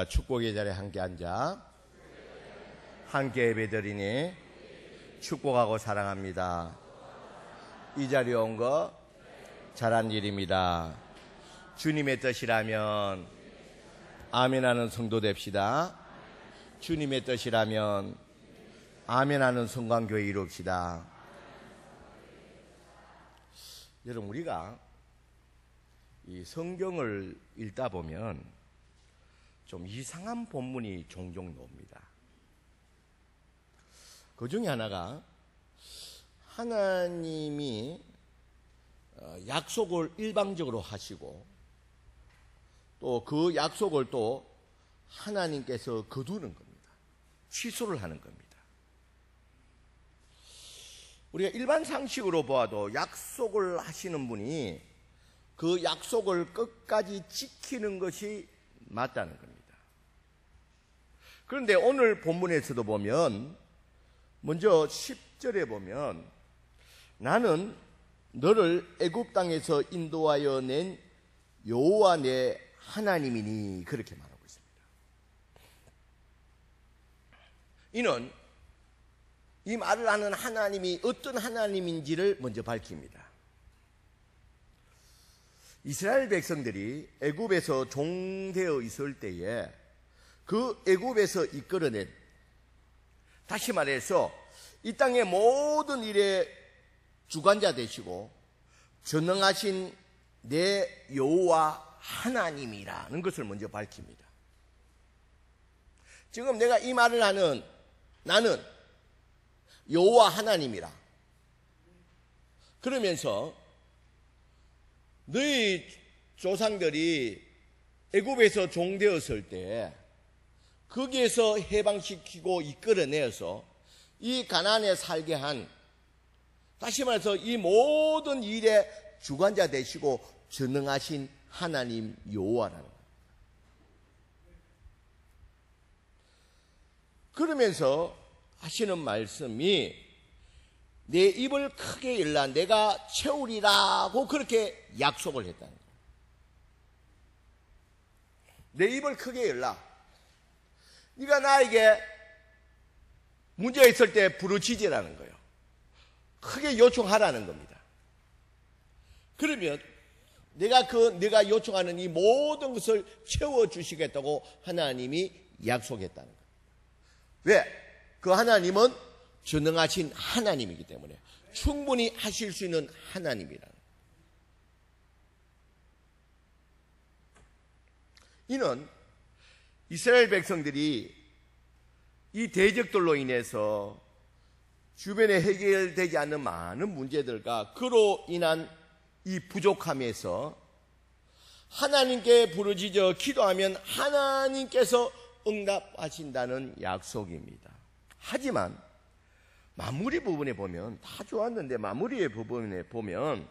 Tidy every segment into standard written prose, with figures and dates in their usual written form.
축복의 자리에 함께 앉아 함께 예배드리니 축복하고 사랑합니다. 이 자리에 온 거 잘한 일입니다. 주님의 뜻이라면 아멘하는 성도 됩시다. 주님의 뜻이라면 아멘하는 성광교회 이룹시다. 여러분, 우리가 이 성경을 읽다 보면 좀 이상한 본문이 종종 나옵니다. 그 중에 하나가 하나님이 약속을 일방적으로 하시고 또 그 약속을 또 하나님께서 거두는 겁니다. 취소를 하는 겁니다. 우리가 일반 상식으로 보아도 약속을 하시는 분이 그 약속을 끝까지 지키는 것이 맞다는 겁니다. 그런데 오늘 본문에서도 보면 먼저 10절에 보면 나는 너를 애굽 땅에서 인도하여 낸 여호와 내 하나님이니 그렇게 말하고 있습니다. 이는 이 말을 하는 하나님이 어떤 하나님인지를 먼저 밝힙니다. 이스라엘 백성들이 애굽에서 종되어 있을 때에 그 애굽에서 이끌어낸, 다시 말해서 이 땅의 모든 일의 주관자 되시고 전능하신 내 여호와 하나님이라는 것을 먼저 밝힙니다. 지금 내가 이 말을 하는 나는 여호와 하나님이라 그러면서 너희 조상들이 애굽에서 종되었을 때 거기에서 해방시키고 이끌어내어서 이 가나안에 살게 한, 다시 말해서 이 모든 일의 주관자 되시고 전능하신 하나님 여호와라는 겁니다. 그러면서 하시는 말씀이 내 입을 크게 열라 내가 채우리라고 그렇게 약속을 했다는 거예요. 내 입을 크게 열라. 네가 나에게 문제가 있을 때 부르짖으라는 거예요. 크게 요청하라는 겁니다. 그러면 내가 요청하는 이 모든 것을 채워주시겠다고 하나님이 약속했다는 거예요. 왜? 그 하나님은 전능하신 하나님이기 때문에 충분히 하실 수 있는 하나님이라는 거예요. 이는 이스라엘 백성들이 이 대적들로 인해서 주변에 해결되지 않는 많은 문제들과 그로 인한 이 부족함에서 하나님께 부르짖어 기도하면 하나님께서 응답하신다는 약속입니다. 하지만 마무리 부분에 보면 다 좋았는데 마무리의 부분에 보면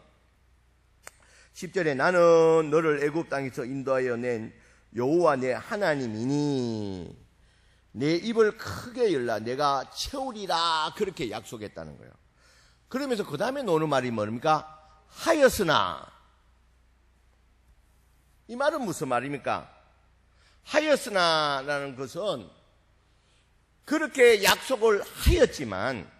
10절에 나는 너를 애굽 땅에서 인도하여 낸 여호와 내 하나님이니 내 입을 크게 열라 내가 채우리라 그렇게 약속했다는 거예요. 그러면서 그 다음에 나오는 말이 뭡니까? 하였으나. 이 말은 무슨 말입니까? 하였으나라는 것은 그렇게 약속을 하였지만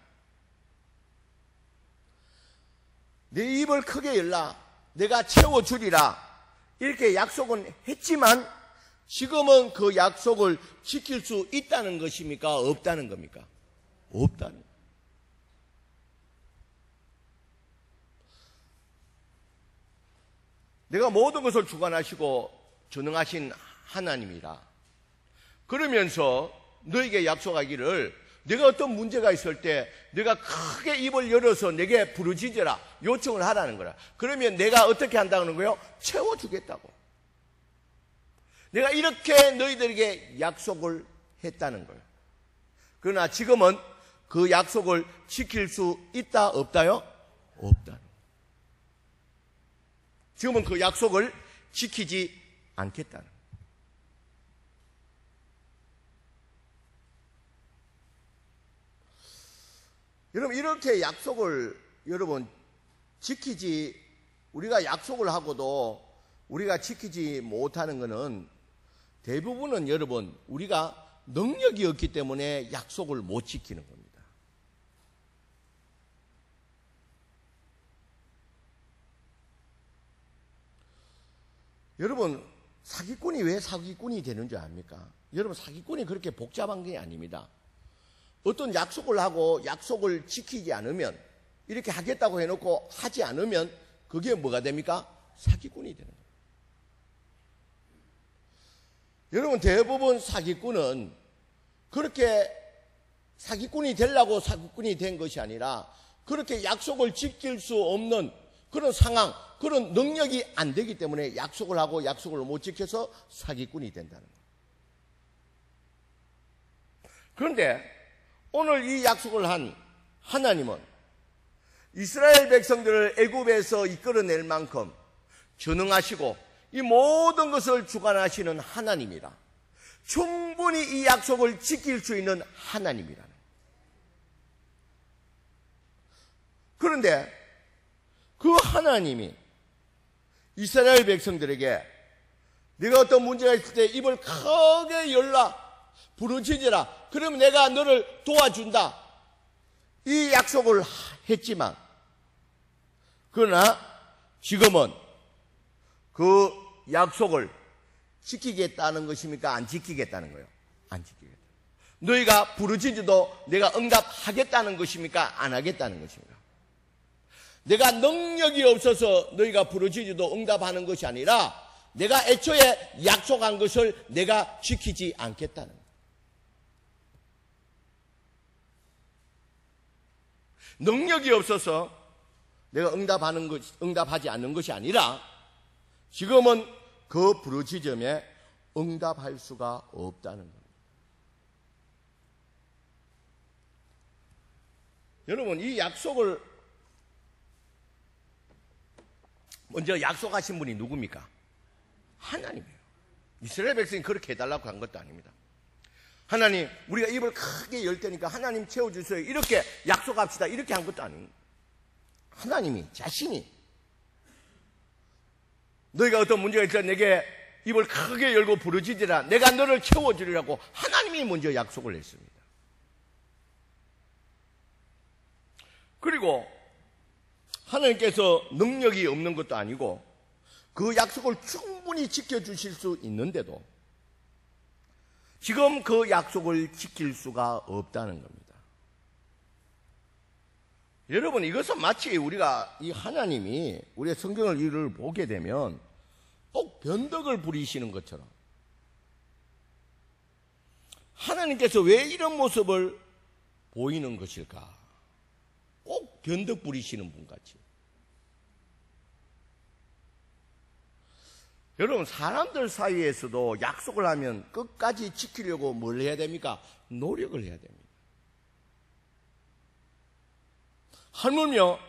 내 입을 크게 열라 내가 채워주리라 이렇게 약속은 했지만 지금은 그 약속을 지킬 수 있다는 것입니까? 없다는 겁니까? 없다는 거예요. 내가 모든 것을 주관하시고 전능하신 하나님이라 그러면서 너에게 약속하기를 내가 어떤 문제가 있을 때 내가 크게 입을 열어서 내게 부르짖으라 요청을 하라는 거라. 그러면 내가 어떻게 한다는 거예요? 채워주겠다고. 내가 이렇게 너희들에게 약속을 했다는 거예요. 그러나 지금은 그 약속을 지킬 수 있다 없다요? 없다. 지금은 그 약속을 지키지 않겠다는 거예요. 여러분, 이렇게 약속을 여러분 우리가 약속을 하고도 우리가 지키지 못하는 것은 대부분은 여러분 우리가 능력이 없기 때문에 약속을 못 지키는 겁니다. 여러분 사기꾼이 왜 사기꾼이 되는 줄 압니까? 여러분 사기꾼이 그렇게 복잡한 게 아닙니다. 어떤 약속을 하고 약속을 지키지 않으면, 이렇게 하겠다고 해놓고 하지 않으면 그게 뭐가 됩니까? 사기꾼이 되는 거예요. 여러분 대부분 사기꾼은 그렇게 사기꾼이 되려고 사기꾼이 된 것이 아니라 그렇게 약속을 지킬 수 없는 그런 상황, 그런 능력이 안 되기 때문에 약속을 하고 약속을 못 지켜서 사기꾼이 된다는 거예요. 그런데 오늘 이 약속을 한 하나님은 이스라엘 백성들을 애굽에서 이끌어낼 만큼 전능하시고 이 모든 것을 주관하시는 하나님이라, 충분히 이 약속을 지킬 수 있는 하나님이라는 거예요. 그런데 그 하나님이 이스라엘 백성들에게 네가 어떤 문제가 있을 때 입을 크게 열라, 부르짖으라, 그러면 내가 너를 도와준다, 이 약속을 했지만, 그러나 지금은 그 약속을 지키겠다는 것입니까? 안 지키겠다는 거예요? 안 지키겠다. 너희가 부르짖어도 내가 응답하겠다는 것입니까? 안 하겠다는 것입니까? 내가 능력이 없어서 너희가 부르짖어도 응답하는 것이 아니라 내가 애초에 약속한 것을 내가 지키지 않겠다는 거예요. 능력이 없어서 내가 응답하지 않는 것이 아니라 지금은 그 부르짖음에 응답할 수가 없다는 겁니다. 여러분 이 약속을 먼저 약속하신 분이 누굽니까? 하나님이에요. 이스라엘 백성이 그렇게 해달라고 한 것도 아닙니다. 하나님 우리가 입을 크게 열 테니까 하나님 채워주세요, 이렇게 약속합시다, 이렇게 한 것도 아닙니다. 하나님이 자신이 너희가 어떤 문제가 있어 내게 입을 크게 열고 부르짖으라, 내가 너를 채워주리라고 하나님이 먼저 약속을 했습니다. 그리고 하나님께서 능력이 없는 것도 아니고 그 약속을 충분히 지켜주실 수 있는데도 지금 그 약속을 지킬 수가 없다는 겁니다. 여러분 이것은 마치 우리가 이 하나님이 우리의 성경을 이를 보게 되면 꼭 변덕을 부리시는 것처럼, 하나님께서 왜 이런 모습을 보이는 것일까? 꼭 변덕 부리시는 분 같이. 여러분 사람들 사이에서도 약속을 하면 끝까지 지키려고 뭘 해야 됩니까? 노력을 해야 됩니다. 하물며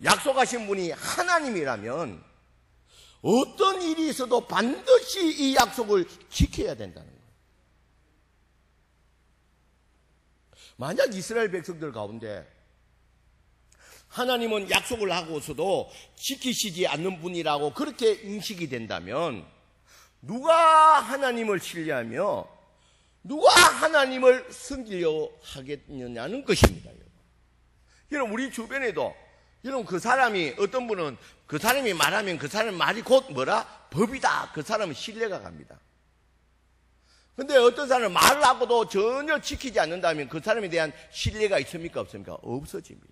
약속하신 분이 하나님이라면 어떤 일이 있어도 반드시 이 약속을 지켜야 된다는 거예요. 만약 이스라엘 백성들 가운데 하나님은 약속을 하고서도 지키시지 않는 분이라고 그렇게 인식이 된다면 누가 하나님을 신뢰하며 누가 하나님을 섬기려 하겠느냐는 것입니다. 여러분 우리 주변에도 여러분 그 사람이, 어떤 분은 그 사람이 말하면 그 사람 말이 곧 뭐라? 법이다. 그 사람은 신뢰가 갑니다. 근데 어떤 사람은 말을 하고도 전혀 지키지 않는다면 그 사람에 대한 신뢰가 있습니까? 없습니까? 없어집니다.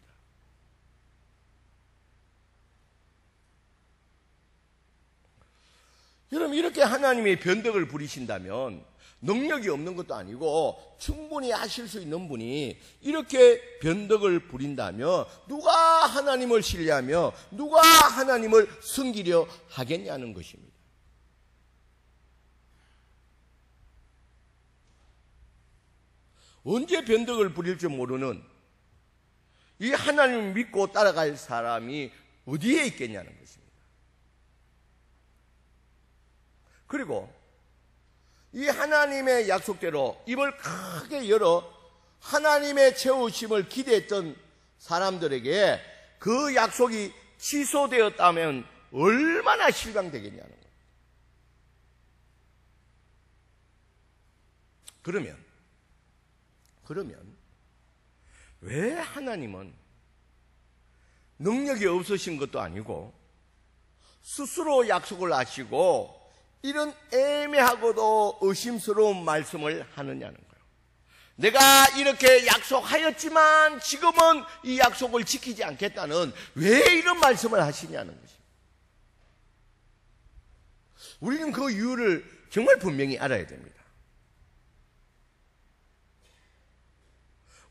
여러분 이렇게 하나님이 변덕을 부리신다면 능력이 없는 것도 아니고 충분히 하실 수 있는 분이 이렇게 변덕을 부린다면 누가 하나님을 신뢰하며 누가 하나님을 섬기려 하겠냐는 것입니다. 언제 변덕을 부릴지 모르는 이 하나님을 믿고 따라갈 사람이 어디에 있겠냐는 것입니다. 그리고 이 하나님의 약속대로 입을 크게 열어 하나님의 채우심을 기대했던 사람들에게 그 약속이 취소되었다면 얼마나 실망되겠냐는 거예요. 그러면 왜 하나님은 능력이 없으신 것도 아니고 스스로 약속을 하시고 이런 애매하고도 의심스러운 말씀을 하느냐는 거예요. 내가 이렇게 약속하였지만 지금은 이 약속을 지키지 않겠다는 왜 이런 말씀을 하시냐는 것입니다. 우리는 그 이유를 정말 분명히 알아야 됩니다.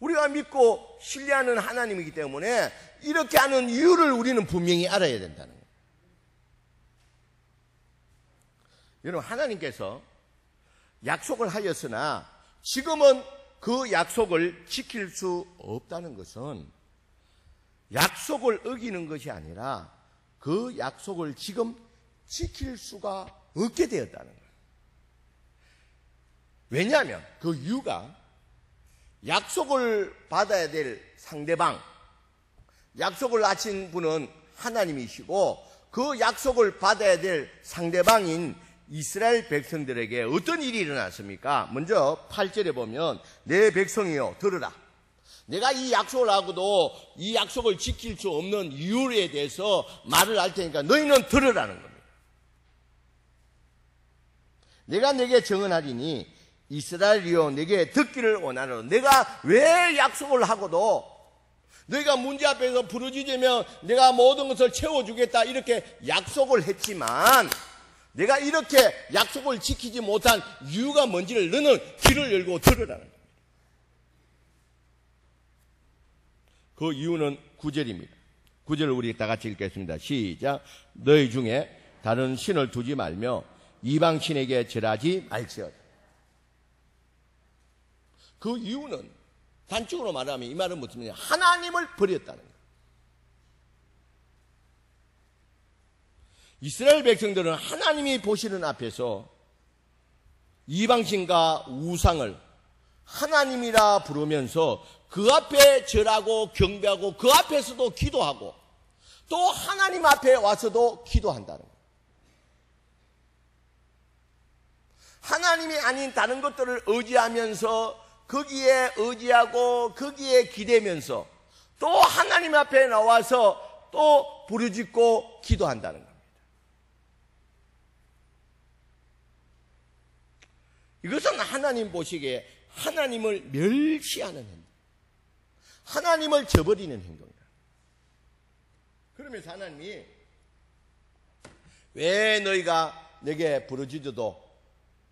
우리가 믿고 신뢰하는 하나님이기 때문에 이렇게 하는 이유를 우리는 분명히 알아야 된다는 거예요. 여러분, 하나님께서 약속을 하였으나 지금은 그 약속을 지킬 수 없다는 것은 약속을 어기는 것이 아니라 그 약속을 지금 지킬 수가 없게 되었다는 거예요. 왜냐하면 그 이유가 약속을 받아야 될 상대방, 약속을 하신 분은 하나님이시고 그 약속을 받아야 될 상대방인 이스라엘 백성들에게 어떤 일이 일어났습니까? 먼저 8절에 보면 내 백성이여 들으라. 내가 이 약속을 하고도 이 약속을 지킬 수 없는 이유에 대해서 말을 할 테니까 너희는 들으라는 겁니다. 내가 내게 정언하리니 이스라엘이여 내게 듣기를 원하노라. 내가 왜 약속을 하고도 너희가 문제 앞에서 부르짖으면 내가 모든 것을 채워주겠다 이렇게 약속을 했지만 내가 이렇게 약속을 지키지 못한 이유가 뭔지를 너는 귀를 열고 들으라는 겁니다. 그 이유는 9절입니다. 9절을 우리 다 같이 읽겠습니다. 시작. 너희 중에 다른 신을 두지 말며 이방 신에게 절하지 말지어다. 그 이유는 단적으로 말하면 이 말은 무엇이냐? 하나님을 버렸다는 거예요. 이스라엘 백성들은 하나님이 보시는 앞에서 이방신과 우상을 하나님이라 부르면서 그 앞에 절하고 경배하고 그 앞에서도 기도하고 또 하나님 앞에 와서도 기도한다는 거예요. 하나님이 아닌 다른 것들을 의지하면서 거기에 의지하고 거기에 기대면서 또 하나님 앞에 나와서 또 부르짖고 기도한다는 겁니다. 이것은 하나님 보시기에 하나님을 멸시하는 행동, 하나님을 저버리는 행동이다. 그러면서 하나님이 왜 너희가 내게 부르짖어도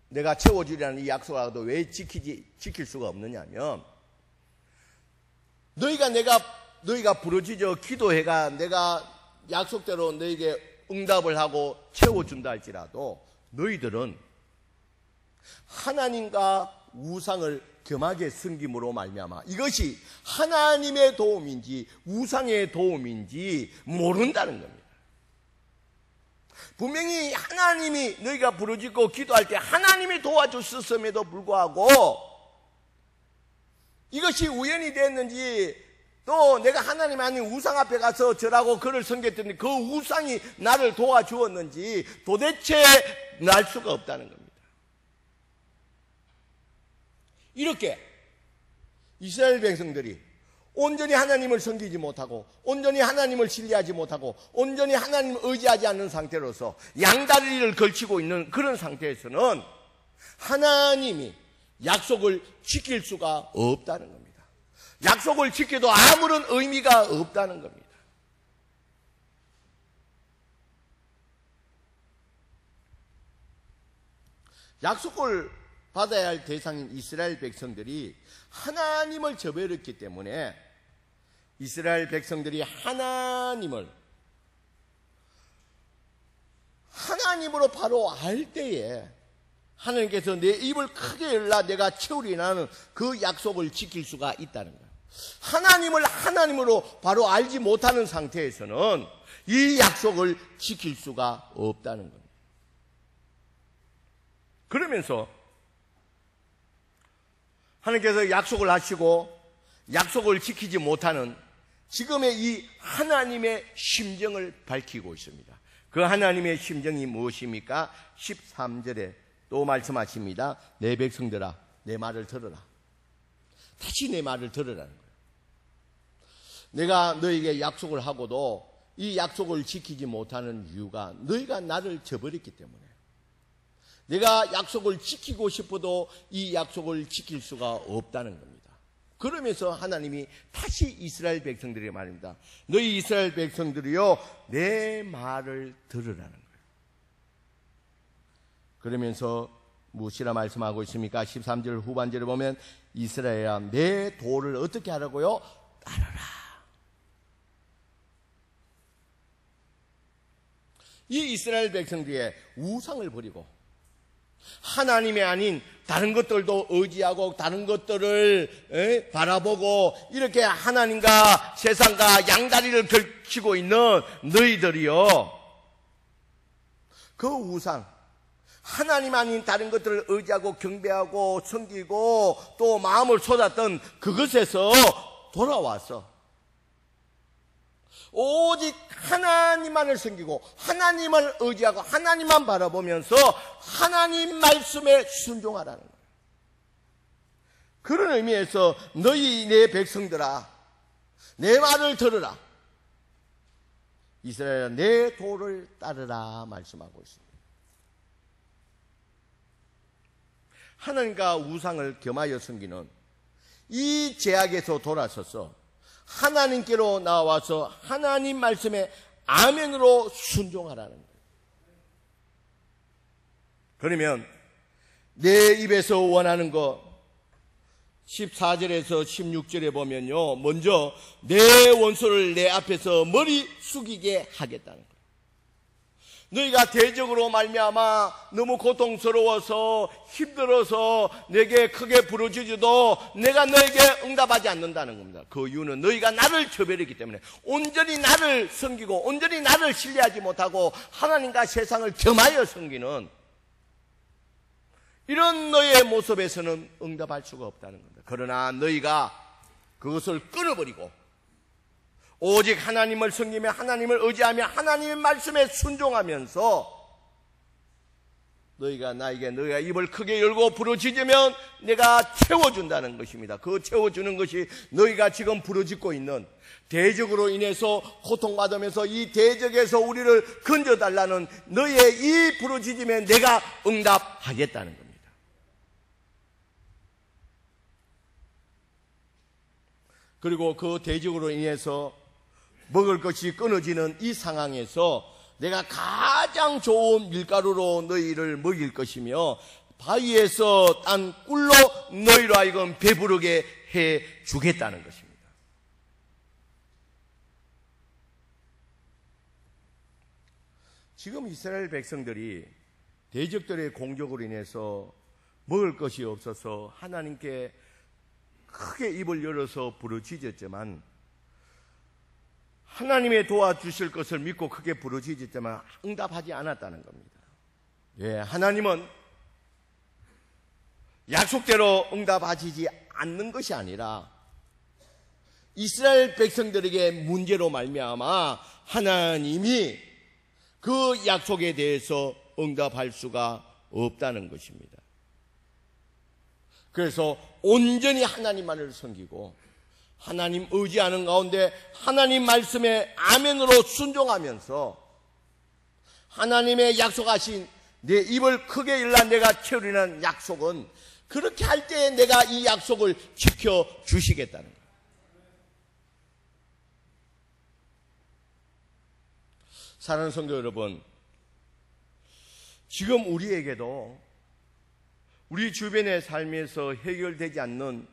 내가 채워주리라는 이 약속을 하고도 왜 지킬 수가 없느냐면 너희가 부르짖어 기도해가 내가 약속대로 너희에게 응답을 하고 채워준다 할지라도 너희들은 하나님과 우상을 겸하게 섬김으로 말미암아 이것이 하나님의 도움인지 우상의 도움인지 모른다는 겁니다. 분명히 하나님이 너희가 부르짖고 기도할 때 하나님이 도와주셨음에도 불구하고 이것이 우연이 됐는지 또 내가 하나님 아닌 우상 앞에 가서 절하고 그를 섬겼더니 그 우상이 나를 도와주었는지 도대체 알 수가 없다는 겁니다. 이렇게 이스라엘 백성들이 온전히 하나님을 섬기지 못하고 온전히 하나님을 신뢰하지 못하고 온전히 하나님을 의지하지 않는 상태로서 양다리를 걸치고 있는 그런 상태에서는 하나님이 약속을 지킬 수가 없다는 겁니다. 약속을 지켜도 아무런 의미가 없다는 겁니다. 약속을 받아야 할 대상인 이스라엘 백성들이 하나님을 저버렸기 때문에 이스라엘 백성들이 하나님으로 바로 알 때에 하나님께서 내 입을 크게 열라 내가 채우리라는 그 약속을 지킬 수가 있다는 거예요. 하나님을 하나님으로 바로 알지 못하는 상태에서는 이 약속을 지킬 수가 없다는 겁니다. 그러면서 하나님께서 약속을 하시고 약속을 지키지 못하는 지금의 이 하나님의 심정을 밝히고 있습니다. 그 하나님의 심정이 무엇입니까? 13절에 또 말씀하십니다. 내 백성들아 내 말을 들어라. 다시 내 말을 들으라는 거예요. 내가 너에게 약속을 하고도 이 약속을 지키지 못하는 이유가 너희가 나를 저버렸기 때문에, 내가 약속을 지키고 싶어도 이 약속을 지킬 수가 없다는 겁니다. 그러면서 하나님이 다시 이스라엘 백성들에게 말합니다. 너희 이스라엘 백성들이요, 내 말을 들으라는 거예요. 그러면서 무엇이라 말씀하고 있습니까? 13절 후반절을 보면 이스라엘아, 내 도를 어떻게 하라고요? 따르라. 이 이스라엘 백성들의 우상을 버리고 하나님이 아닌 다른 것들도 의지하고 다른 것들을 바라보고 이렇게 하나님과 세상과 양다리를 걸치고 있는 너희들이요, 그 우상, 하나님 아닌 다른 것들을 의지하고 경배하고 섬기고 또 마음을 쏟았던 그것에서 돌아와서 오직 하나님만을 섬기고 하나님을 의지하고 하나님만 바라보면서 하나님 말씀에 순종하라는 거예요. 그런 의미에서 너희 내 백성들아, 내 말을 들으라. 이스라엘아, 내 도를 따르라 말씀하고 있습니다. 하나님과 우상을 겸하여 섬기는 이 죄악에서 돌아서서 하나님께로 나와서 하나님 말씀에 아멘으로 순종하라는 거예요. 그러면 내 입에서 원하는 거 14절에서 16절에 보면요, 먼저 내 원수를 내 앞에서 머리 숙이게 하겠다는 거예요. 너희가 대적으로 말미암아 너무 고통스러워서 힘들어서 내게 크게 부르짖어도 내가 너에게 응답하지 않는다는 겁니다. 그 이유는 너희가 나를 저버렸기 때문에, 온전히 나를 섬기고 온전히 나를 신뢰하지 못하고 하나님과 세상을 겸하여 섬기는 이런 너의 모습에서는 응답할 수가 없다는 겁니다. 그러나 너희가 그것을 끊어버리고 오직 하나님을 섬기며 하나님을 의지하며 하나님의 말씀에 순종하면서 너희가 나에게 너희가 입을 크게 열고 부르짖으면 내가 채워준다는 것입니다. 그 채워주는 것이 너희가 지금 부르짖고 있는 대적으로 인해서 고통받으면서 이 대적에서 우리를 건져달라는 너희의 이 부르짖음에 내가 응답하겠다는 겁니다. 그리고 그 대적으로 인해서 먹을 것이 끊어지는 이 상황에서 내가 가장 좋은 밀가루로 너희를 먹일 것이며 바위에서 딴 꿀로 너희로 하여금 배부르게 해 주겠다는 것입니다. 지금 이스라엘 백성들이 대적들의 공격으로 인해서 먹을 것이 없어서 하나님께 크게 입을 열어서 부르짖었지만, 하나님의 도와주실 것을 믿고 크게 부르짖었지만 응답하지 않았다는 겁니다. 예, 하나님은 약속대로 응답하시지 않는 것이 아니라 이스라엘 백성들에게 문제로 말미암아 하나님이 그 약속에 대해서 응답할 수가 없다는 것입니다. 그래서 온전히 하나님만을 섬기고 하나님 의지하는 가운데 하나님 말씀에 아멘으로 순종하면서 하나님의 약속하신 내 입을 크게 열라 내가 채우리라는 약속은, 그렇게 할 때 내가 이 약속을 지켜주시겠다는 거예요. 사랑하는 성도 여러분, 지금 우리에게도 우리 주변의 삶에서 해결되지 않는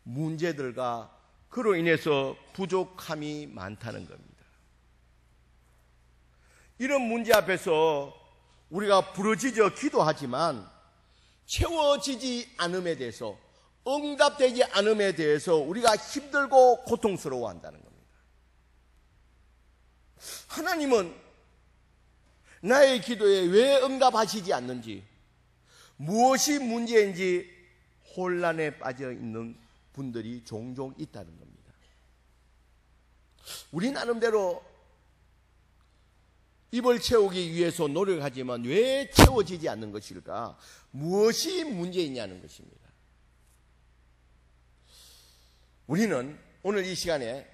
문제들과 그로 인해서 부족함이 많다는 겁니다. 이런 문제 앞에서 우리가 부르짖어 기도하지만 채워지지 않음에 대해서, 응답되지 않음에 대해서 우리가 힘들고 고통스러워 한다는 겁니다. 하나님은 나의 기도에 왜 응답하시지 않는지, 무엇이 문제인지 혼란에 빠져 있는 분들이 종종 있다는 겁니다. 우리 나름대로 입을 채우기 위해서 노력하지만 왜 채워지지 않는 것일까? 무엇이 문제이냐는 것입니다. 우리는 오늘 이 시간에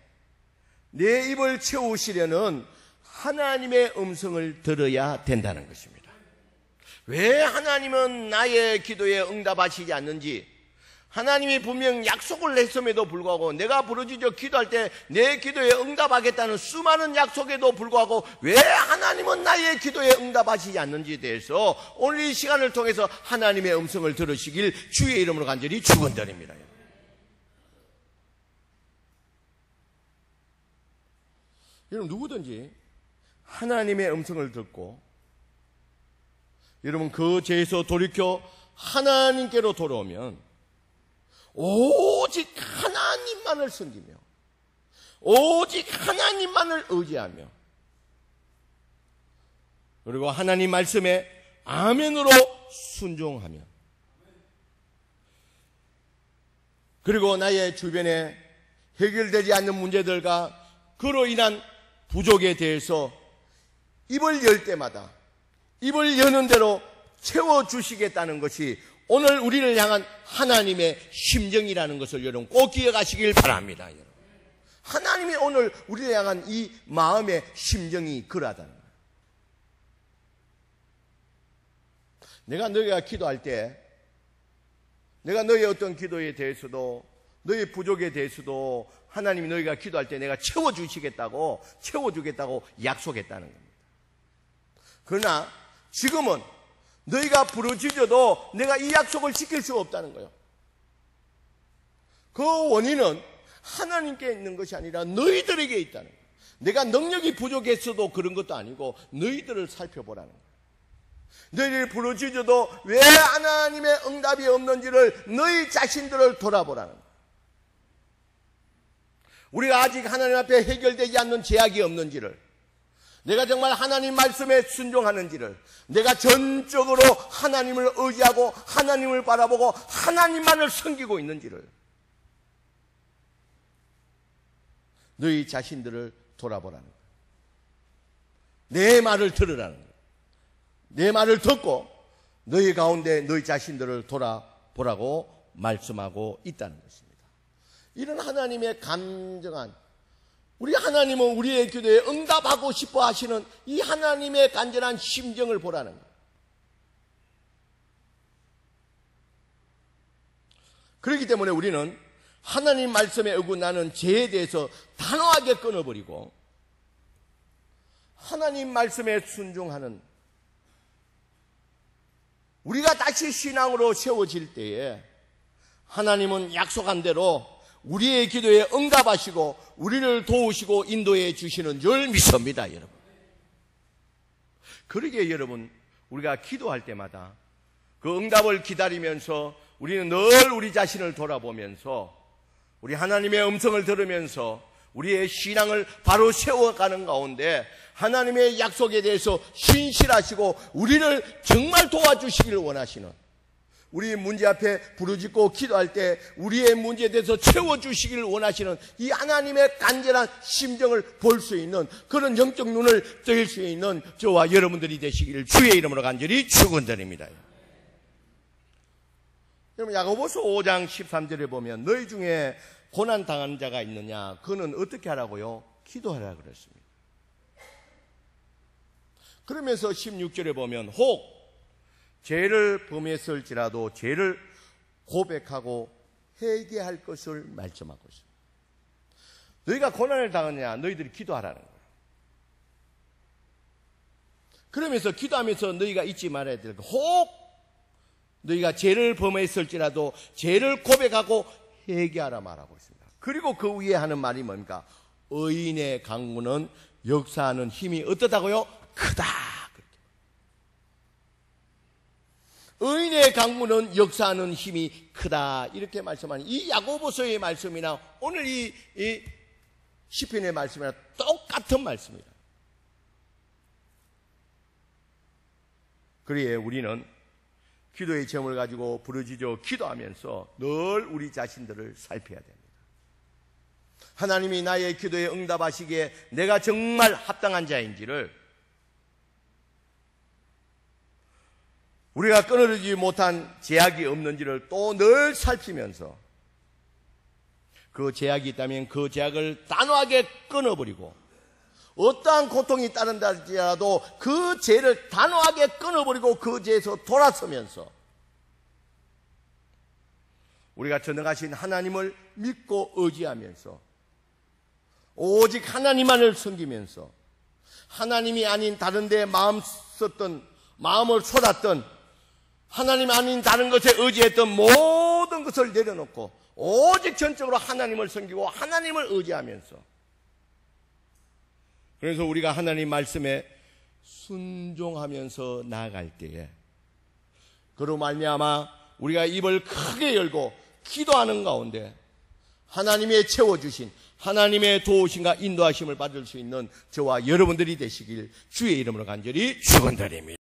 내 입을 채우시려는 하나님의 음성을 들어야 된다는 것입니다. 왜 하나님은 나의 기도에 응답하시지 않는지, 하나님이 분명 약속을 했음에도 불구하고 내가 부르짖어 기도할 때 내 기도에 응답하겠다는 수많은 약속에도 불구하고 왜 하나님은 나의 기도에 응답하시지 않는지에 대해서 오늘 이 시간을 통해서 하나님의 음성을 들으시길 주의 이름으로 간절히 축원드립니다. 여러분, 누구든지 하나님의 음성을 듣고 여러분 그 죄에서 돌이켜 하나님께로 돌아오면 오직 하나님만을 섬기며 오직 하나님만을 의지하며 그리고 하나님 말씀에 아멘으로 순종하며 그리고 나의 주변에 해결되지 않는 문제들과 그로 인한 부족에 대해서 입을 열 때마다 입을 여는 대로 채워주시겠다는 것이 오늘 우리를 향한 하나님의 심정이라는 것을 여러분 꼭 기억하시길 바랍니다. 여러분. 하나님이 오늘 우리를 향한 이 마음의 심정이 그러하다는 거예요. 내가 너희가 기도할 때 내가 너희의 어떤 기도에 대해서도 너희의 부족에 대해서도 하나님이 너희가 기도할 때 내가 채워주시겠다고 채워주겠다고 약속했다는 겁니다. 그러나 지금은 너희가 부르짖어도 내가 이 약속을 지킬 수가 없다는 거예요. 그 원인은 하나님께 있는 것이 아니라 너희들에게 있다는 거예요. 내가 능력이 부족했어도 그런 것도 아니고 너희들을 살펴보라는 거예요. 너희를 부르짖어도 왜 하나님의 응답이 없는지를 너희 자신들을 돌아보라는 거예요. 우리가 아직 하나님 앞에 해결되지 않는 제약이 없는지를, 내가 정말 하나님 말씀에 순종하는지를, 내가 전적으로 하나님을 의지하고 하나님을 바라보고 하나님만을 섬기고 있는지를 너희 자신들을 돌아보라는 거예요. 내 말을 들으라는 거예요. 내 말을 듣고 너희 가운데 너희 자신들을 돌아보라고 말씀하고 있다는 것입니다. 이런 하나님의 감정한, 우리 하나님은 우리의 기도에 응답하고 싶어 하시는 이 하나님의 간절한 심정을 보라는 거예요. 그렇기 때문에 우리는 하나님 말씀에 어긋나는 죄에 대해서 단호하게 끊어버리고 하나님 말씀에 순종하는, 우리가 다시 신앙으로 세워질 때에 하나님은 약속한 대로 우리의 기도에 응답하시고 우리를 도우시고 인도해 주시는 줄 믿습니다, 여러분. 그러기에 여러분, 우리가 기도할 때마다 그 응답을 기다리면서 우리는 늘 우리 자신을 돌아보면서 우리 하나님의 음성을 들으면서 우리의 신앙을 바로 세워가는 가운데 하나님의 약속에 대해서 신실하시고 우리를 정말 도와주시기를 원하시는, 우리 문제 앞에 부르짖고 기도할 때 우리의 문제에 대해서 채워주시기를 원하시는 이 하나님의 간절한 심정을 볼 수 있는 그런 영적 눈을 뜰 수 있는 저와 여러분들이 되시기를 주의 이름으로 간절히 축원드립니다. 여러분, 야고보서 5장 13절에 보면 너희 중에 고난당한 자가 있느냐, 그는 어떻게 하라고요? 기도하라 그랬습니다. 그러면서 16절에 보면 혹 죄를 범했을지라도 죄를 고백하고 회개할 것을 말씀하고 있습니다. 너희가 고난을 당하느냐, 너희들이 기도하라는 거예요. 그러면서 기도하면서 너희가 잊지 말아야 될 거, 혹 너희가 죄를 범했을지라도 죄를 고백하고 회개하라 말하고 있습니다. 그리고 그 위에 하는 말이 뭡니까? 의인의 강구는 역사하는 힘이 어떻다고요? 크다. 의인의 강구는 역사하는 힘이 크다. 이렇게 말씀하는 이 야고보서의 말씀이나 오늘 이 시편의 말씀이나 똑같은 말씀입니다. 그리에 우리는 기도의 제목을 가지고 부르짖어 기도하면서 늘 우리 자신들을 살펴야 됩니다. 하나님이 나의 기도에 응답하시기에 내가 정말 합당한 자인지를, 우리가 끊어지지 못한 제약이 없는지를 또 늘 살피면서 그 제약이 있다면 그 제약을 단호하게 끊어버리고, 어떠한 고통이 따른다 할지라도 그 죄를 단호하게 끊어버리고 그 죄에서 돌아서면서 우리가 전능하신 하나님을 믿고 의지하면서 오직 하나님만을 섬기면서 하나님이 아닌 다른 데에 마음을 쏟았던, 하나님 아닌 다른 것에 의지했던 모든 것을 내려놓고 오직 전적으로 하나님을 섬기고 하나님을 의지하면서, 그래서 우리가 하나님 말씀에 순종하면서 나아갈 때에 그로 말미암아 우리가 입을 크게 열고 기도하는 가운데 하나님의 채워주신, 하나님의 도우심과 인도하심을 받을 수 있는 저와 여러분들이 되시길 주의 이름으로 간절히 축원드립니다.